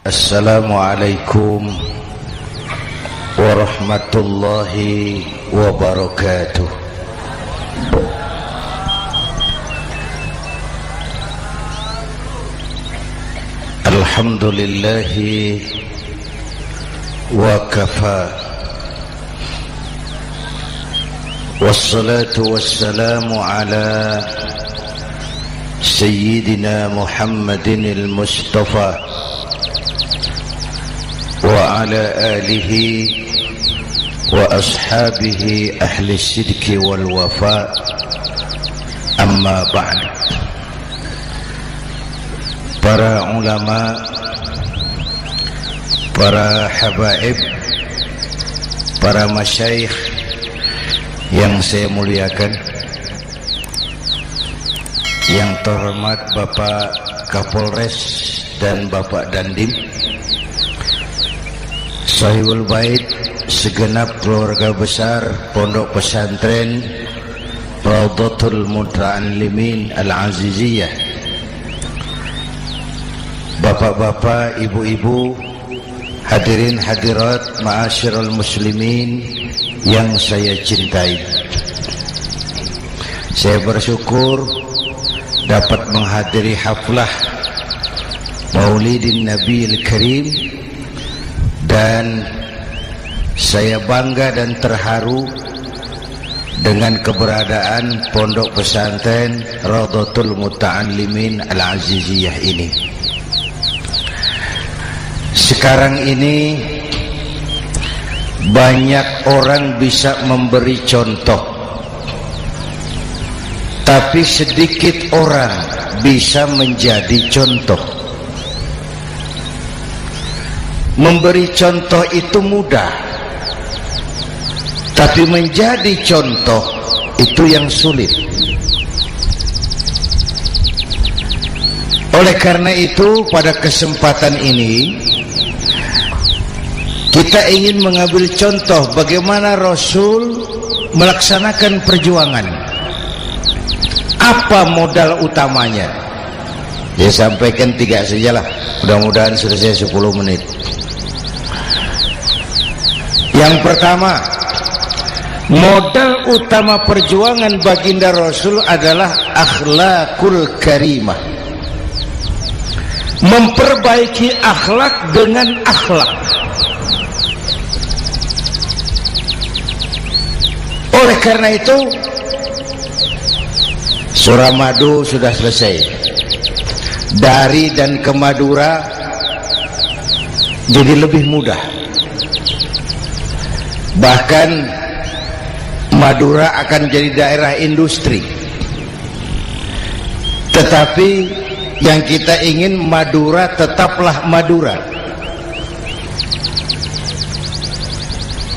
Assalamualaikum warahmatullahi wabarakatuh. Alhamdulillahi wa kafa, wassalatu wassalamu ala sayyidina Muhammadin al-Mustafa wa ala alihi wa ashabihi ahli sidqi wal wafa, amma ba'd. Para ulama, para habaib, para masyayikh yang saya muliakan, yang terhormat Bapak Kapolres dan Bapak Dandim, Sahibul Bait, segenap keluarga besar Pondok Pesantren Raudhatul Muta'allimin Al-Aziziyah, bapak-bapak, ibu-ibu, hadirin hadirat ma'asyiral muslimin yang saya cintai. Saya bersyukur dapat menghadiri haflah Maulidin Nabiil Karim, dan saya bangga dan terharu dengan keberadaan Pondok Pesantren Raudhatul Muta'allimin Al-Aziziyah ini. Sekarang ini banyak orang bisa memberi contoh, tapi sedikit orang bisa menjadi contoh. Memberi contoh itu mudah, tapi menjadi contoh itu yang sulit. Oleh karena itu, pada kesempatan ini kita ingin mengambil contoh bagaimana Rasul melaksanakan perjuangan. Apa modal utamanya? Saya sampaikan 3 sajalah, mudah-mudahan selesai 10 menit. Yang pertama, modal utama perjuangan baginda Rasul adalah akhlakul karimah. Memperbaiki akhlak dengan akhlak. Oleh karena itu, Suramadu sudah selesai. Dari dan ke Madura jadi lebih mudah. Bahkan Madura akan jadi daerah industri. Tetapi yang kita ingin, Madura tetaplah Madura.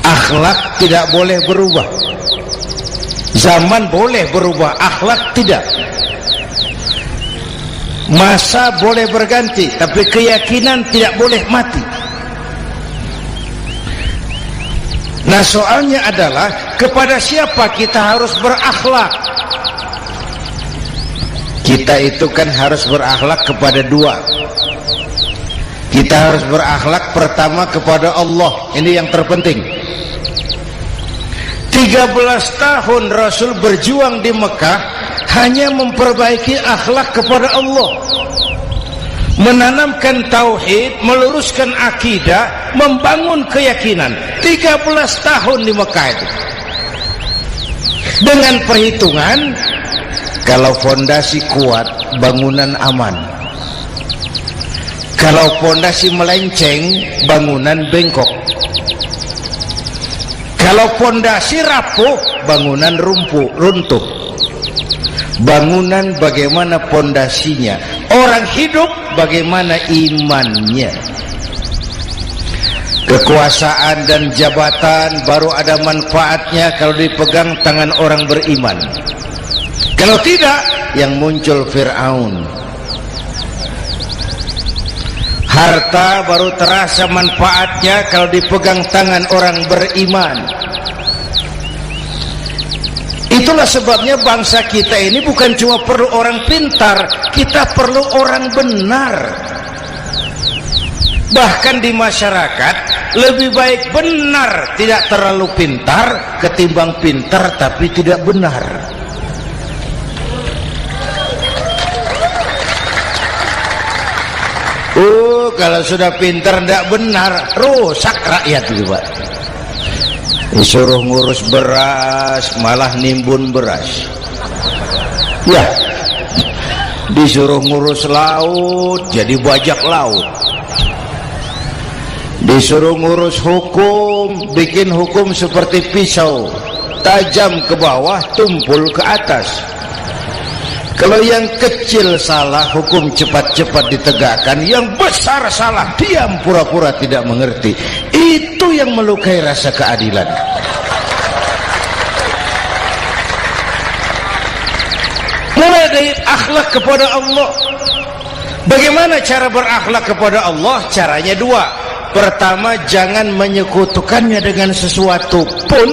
Akhlak tidak boleh berubah. Zaman boleh berubah, akhlak tidak. Masa boleh berganti, tapi keyakinan tidak boleh mati. Nah, soalnya adalah kepada siapa kita harus berakhlak. Kita itu kan harus berakhlak kepada 2. Kita harus berakhlak pertama kepada Allah. Ini yang terpenting. 13 tahun Rasul berjuang di Mekah hanya memperbaiki akhlak kepada Allah, menanamkan tauhid, meluruskan akidah, membangun keyakinan. 13 tahun di Mekah itu, dengan perhitungan kalau fondasi kuat, bangunan aman. Kalau fondasi melenceng, bangunan bengkok. Kalau fondasi rapuh, bangunan runtuh. Bangunan bagaimana fondasinya? Orang hidup bagaimana imannya? Kekuasaan dan jabatan baru ada manfaatnya kalau dipegang tangan orang beriman. Kalau tidak, yang muncul Fir'aun. Harta baru terasa manfaatnya kalau dipegang tangan orang beriman. Itulah sebabnya bangsa kita ini bukan cuma perlu orang pintar, kita perlu orang benar. Bahkan di masyarakat lebih baik benar tidak terlalu pintar ketimbang pintar tapi tidak benar. Kalau sudah pintar tidak benar, rusak rakyat juga. Disuruh ngurus beras malah nimbun beras. Ya, disuruh ngurus laut jadi bajak laut. Disuruh ngurus hukum, bikin hukum seperti pisau, tajam ke bawah, tumpul ke atas. Kalau yang kecil salah, hukum cepat-cepat ditegakkan. Yang besar salah, diam pura-pura tidak mengerti. Itu yang melukai rasa keadilan. Mulai dari akhlak kepada Allah. Bagaimana cara berakhlak kepada Allah? Caranya dua. Pertama, jangan menyekutukannya dengan sesuatu pun.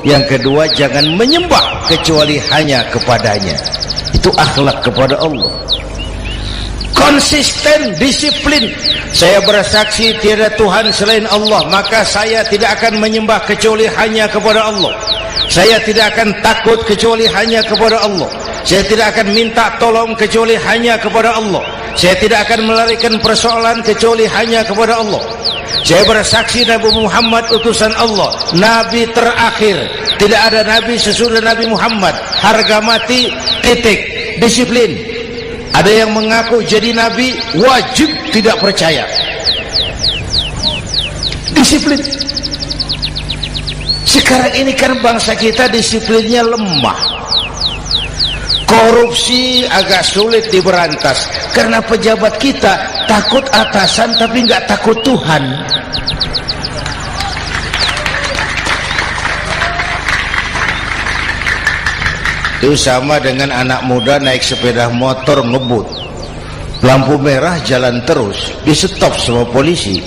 Yang kedua, jangan menyembah kecuali hanya kepadanya. Itu akhlak kepada Allah. Konsisten, disiplin. Saya bersaksi tiada Tuhan selain Allah, maka saya tidak akan menyembah kecuali hanya kepada Allah. Saya tidak akan takut kecuali hanya kepada Allah. Saya tidak akan minta tolong kecuali hanya kepada Allah. Saya tidak akan melarikan persoalan kecuali hanya kepada Allah. Saya bersaksi Nabi Muhammad utusan Allah, Nabi terakhir. Tidak ada Nabi sesudah Nabi Muhammad. Harga mati, titik. Disiplin. Ada yang mengaku jadi Nabi, wajib tidak percaya. Disiplin. Sekarang ini kan bangsa kita disiplinnya lemah. Korupsi agak sulit diberantas karena pejabat kita takut atasan tapi nggak takut Tuhan. Itu sama dengan anak muda naik sepeda motor ngebut, lampu merah jalan terus, di stop sama polisi.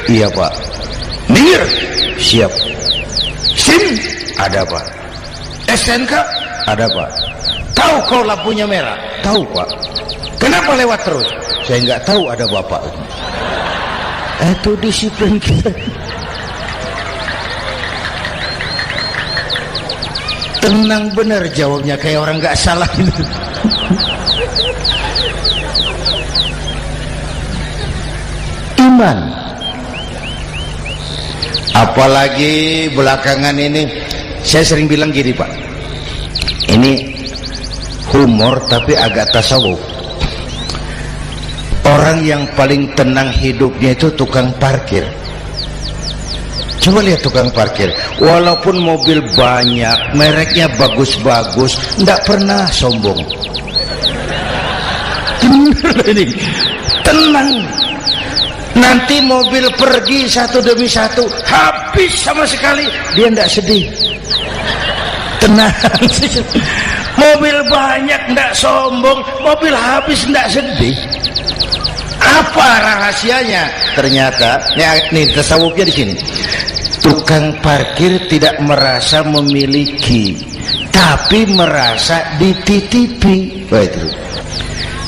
Iya pak. Minggir. Siap. SIM ada pak. SNK ada pak. Tahu kalau lampunya merah? Tahu pak. Kenapa lewat terus? Saya nggak tahu, ada bapak. Itu disiplin kita. Tenang bener jawabnya, kayak orang nggak salah. Iman. Apalagi belakangan ini saya sering bilang gini pak, ini humor tapi agak tasawuf. Orang yang paling tenang hidupnya itu tukang parkir. Coba lihat tukang parkir, walaupun mobil banyak, mereknya bagus-bagus, tidak pernah sombong. Tenang. Nanti mobil pergi satu demi satu, habis sama sekali, dia tidak sedih. Tenang. Mobil banyak tidak sombong, mobil habis tidak sedih. Apa rahasianya? Ternyata, nih tasawufnya di sini. Tukang parkir tidak merasa memiliki, tapi merasa dititipi. Betul.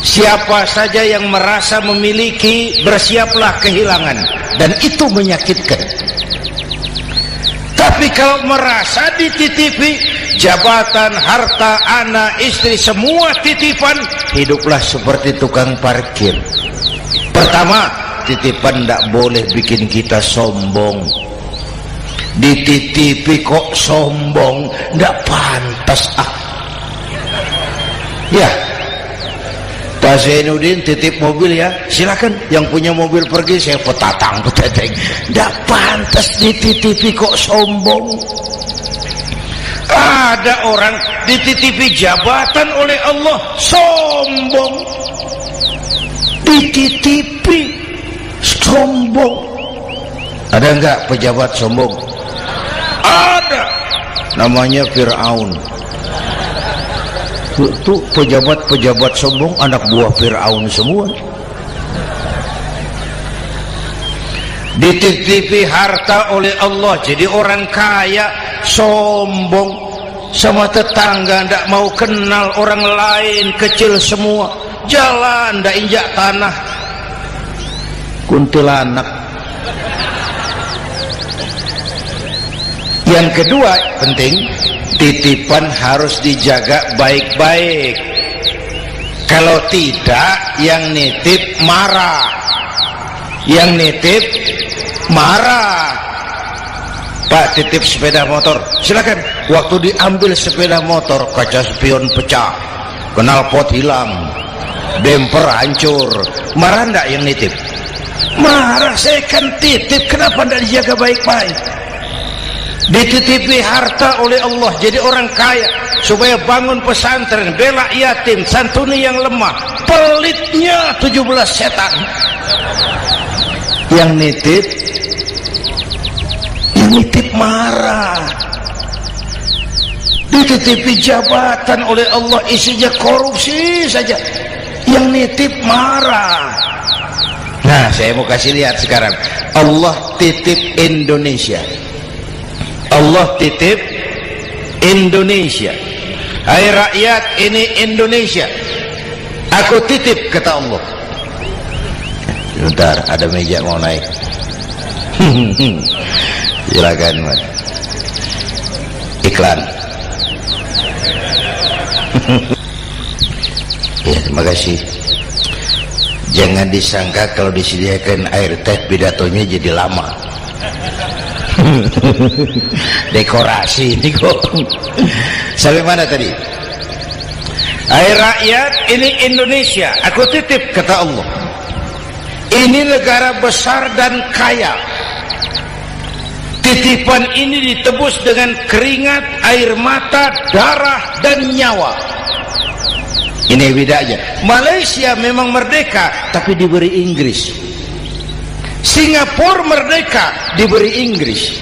Siapa saja yang merasa memiliki, bersiaplah kehilangan, dan itu menyakitkan. Tapi kalau merasa dititipi, jabatan, harta, anak, istri, semua titipan, hiduplah seperti tukang parkir. Pertama, titipan tidak boleh bikin kita sombong. Dititipi kok sombong, tidak pantas. Ya, Pak Zainuddin titip mobil ya, silakan. Yang punya mobil pergi, saya petatang. Tidak pantas dititipi kok sombong. Ada orang dititipi jabatan oleh Allah, sombong. Dititipi sombong. Ada enggak pejabat sombong? Ada. Namanya Fir'aun. Itu pejabat-pejabat sombong anak buah Fir'aun semua. Dititipi harta oleh Allah, jadi orang kaya, sombong. Sama tetangga tidak mau kenal orang lain, kecil semua. Jalan tidak injak tanah. kuntilanak. Yang kedua penting, titipan harus dijaga baik-baik. Kalau tidak, yang nitip marah. Yang nitip marah. Pak, titip sepeda motor, silakan. Waktu diambil sepeda motor, kaca spion pecah, knalpot hilang, bemper hancur. Marah enggak yang nitip? Marah. Saya kan titip, kenapa enggak dijaga baik-baik? Dititipi harta oleh Allah jadi orang kaya supaya bangun pesantren, bela yatim, santuni yang lemah. Pelitnya 17 setan. Yang nitip marah. Dititipi jabatan oleh Allah isinya korupsi saja, yang nitip marah. Nah, saya mau kasih lihat sekarang. Allah titip Indonesia. Allah titip Indonesia. Hai rakyat, ini Indonesia, aku titip, kata Allah. Sebentar, ada meja mau naik. Silakan, Mas. Iklan. Ya, terima kasih. Jangan disangka kalau disediakan air teh pidatonya jadi lama. Dekorasi ini kok. Sampai mana tadi? Hai rakyat, ini Indonesia, aku titip, kata Allah. Ini negara besar dan kaya. Titipan ini ditebus dengan keringat, air mata, darah, dan nyawa. Ini bedanya. Malaysia memang merdeka, tapi diberi Inggris. Singapura merdeka, diberi Inggris.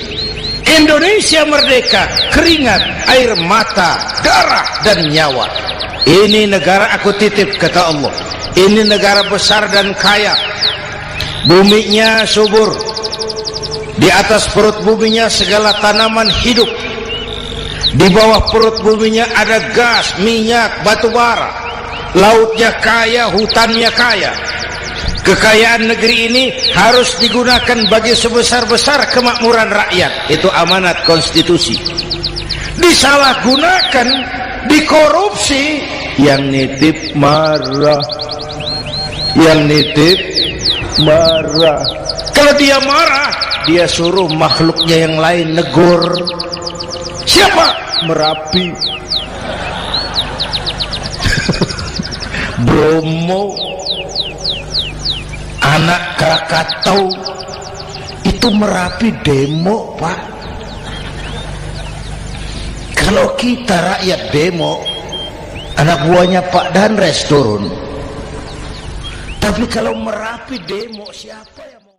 Indonesia merdeka, keringat, air mata, darah, dan nyawa. Ini negara aku titip, kata Allah. Ini negara besar dan kaya. Buminya subur. Di atas perut buminya segala tanaman hidup. Di bawah perut buminya ada gas, minyak, batu bara. Lautnya kaya, hutannya kaya. Kekayaan negeri ini harus digunakan bagi sebesar-besar kemakmuran rakyat. Itu amanat konstitusi. Disalahgunakan, dikorupsi, yang nitip marah. Yang nitip marah. Kalau dia marah, dia suruh makhluknya yang lain negur. Siapa? Merapi, Bromo, anak Krakatau. Itu Merapi demo, Pak. Kalau kita rakyat demo, anak buahnya Pak Danres turun. Tapi kalau Merapi demo, siapa yang